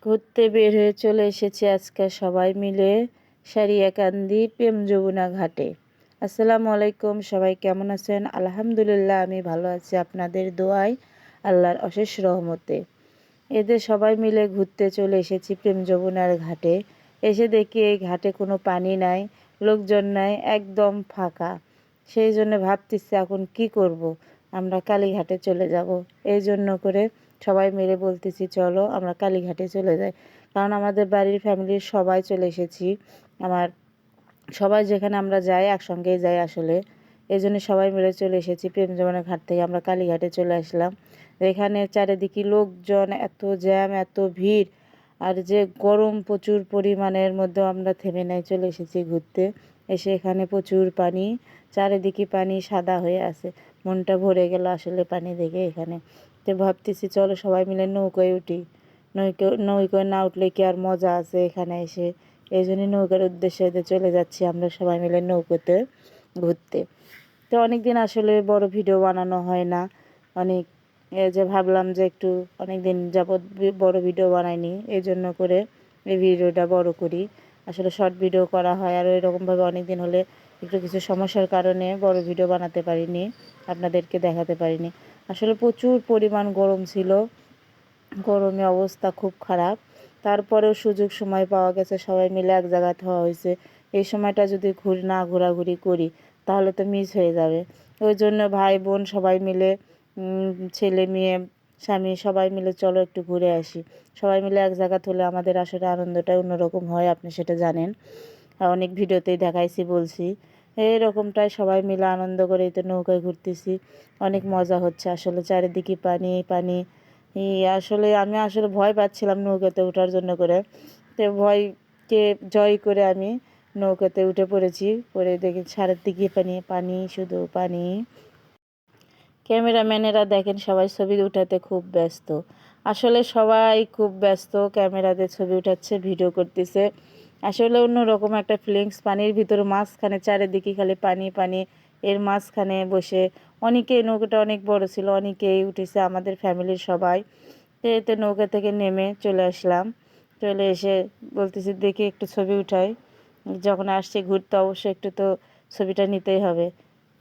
ঘুরতে বের হয়ে চলে এসেছি আজকে সবাই মিলে সারিয়াকান্দি প্রেম যমুনা ঘাটে। আসসালামু আলাইকুম, সবাই কেমন আছেন? আলহামদুলিল্লাহ, আমি ভালো আছি আপনাদের দোয়ায়, আল্লাহর অশেষ রহমতে। এদের সবাই মিলে ঘুরতে চলে এসেছি প্রেম যমুনার ঘাটে। এসে দেখি এই ঘাটে কোনো পানি নাই, লোকজন নাই, একদম ফাঁকা। সেই জন্য ভাবতেছি এখন কি করব। আমরা কালীঘাটে চলে যাব। এই জন্য করে সবাই মিলে বলতেছি চলো আমরা কালীঘাটে চলে যাই। কারণ আমাদের বাড়ির ফ্যামিলির সবাই চলে এসেছি। আমার সবাই যেখানে আমরা যাই একসঙ্গেই যাই আসলে। এই জন্য সবাই মিলে চলে এসেছি প্রেম যমুনা ঘাট থেকে আমরা কালীঘাটে চলে আসলাম। এখানে চারিদিকে লোকজন, এত জ্যাম, এত ভিড়, আর যে গরম প্রচুর পরিমাণের মধ্যে আমরা থেমে নাই চলে এসেছি ঘুরতে। এসে এখানে প্রচুর পানি, চারিদিকে পানি সাদা হয়ে আছে। মনটা ভরে গেল আসলে পানি দেখে এখানে। তো ভাবতেছি চলো সবাই মিলে নৌকায় উঠি। নৌকায় না উঠলে কি আর মজা আছে এখানে এসে। এই জন্যই নৌকার উদ্দেশ্যে চলে যাচ্ছি আমরা সবাই মিলে নৌকোতে ঘুরতে। তো অনেক দিন আসলে বড় ভিডিও বানানো হয় না। অনেক যে ভাবলাম যে একটু অনেক দিন যাবৎ বড় ভিডিও বানাইনি, এই জন্য করে এই ভিডিওটা বড় করি। আসলে শর্ট ভিডিও করা হয়, আর এরকমভাবে অনেক দিন হলে একটু কিছু সমস্যার কারণে বড় ভিডিও বানাতে পারিনি, আপনাদেরকে দেখাতে পারিনি। আসলে প্রচুর পরিমাণ গরম ছিল, গরমে অবস্থা খুব খারাপ। তারপরেও সুযোগ সময় পাওয়া গেছে, সবাই মিলে এক জায়গায় হওয়া হয়েছে। এই সময়টা যদি ঘোরাঘুরি করি তাহলে তো মিস হয়ে যাবে। ওই জন্য ভাই বোন সবাই মিলে, ছেলে মেয়ে স্বামী সবাই মিলে চলো একটু ঘুরে আসি। সবাই মিলে এক জায়গা হলে আমাদের আসলে আনন্দটাই অন্যরকম হয়, আপনি সেটা জানেন। অনেক ভিডিওতেই দেখাইছি, বলছি। এইরকমটাই সবাই মিলে আনন্দ করে তো নৌকায় ঘুরতেছি। অনেক মজা হচ্ছে আসলে, চারিদিকে পানি পানি। আসলে আমি আসলে ভয় পাচ্ছিলাম নৌকাতে ওঠার জন্য করে। তো ভয়কে জয় করে আমি নৌকাতে উঠে পড়েছি। পরে দেখি চারিদিকে পানি পানি, শুধু পানি। ক্যামেরাম্যানেরা দেখেন সবাই ছবি উঠাতে খুব ব্যস্ত। আসলে সবাই খুব ব্যস্ত, ক্যামেরাতে ছবি উঠাচ্ছে, ভিডিও করতেছে। আসলে অন্যরকম একটা ফিলিংস, পানির ভিতরে মাঝখানে চারিদিকে খালি পানি পানি। এর মাঝখানে বসে অনেকেই, নৌকাটা অনেক বড় ছিল, অনেকেই উঠেছে আমাদের ফ্যামিলির সবাই। তো এতে নৌকা থেকে নেমে চলে আসলাম। চলে এসে বলতেছি দেখি একটু ছবি উঠাই। যখন আসছি ঘুরতে অবশ্যই একটু তো ছবিটা নিতেই হবে।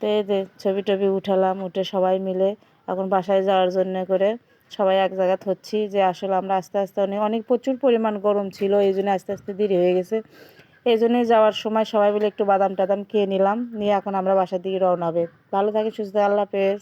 তো এই যে ছবি টবি উঠালাম, উঠে সবাই মিলে এখন বাসায় যাওয়ার জন্য করে সবাই এক জায়গা হচ্ছি। যে আসলে আমরা আস্তে আস্তে অনেক অনেক প্রচুর পরিমাণ গরম ছিল, এই জন্য আস্তে আস্তে দেরি হয়ে গেছে। এই জন্যই যাওয়ার সময় সবাই মিলে একটু বাদাম টাদাম খেয়ে নিলাম, নিয়ে এখন আমরা বাসার দিকে রওনা হবে। ভালো থাকে, সুস্থ, আল্লাহ হাফেজ।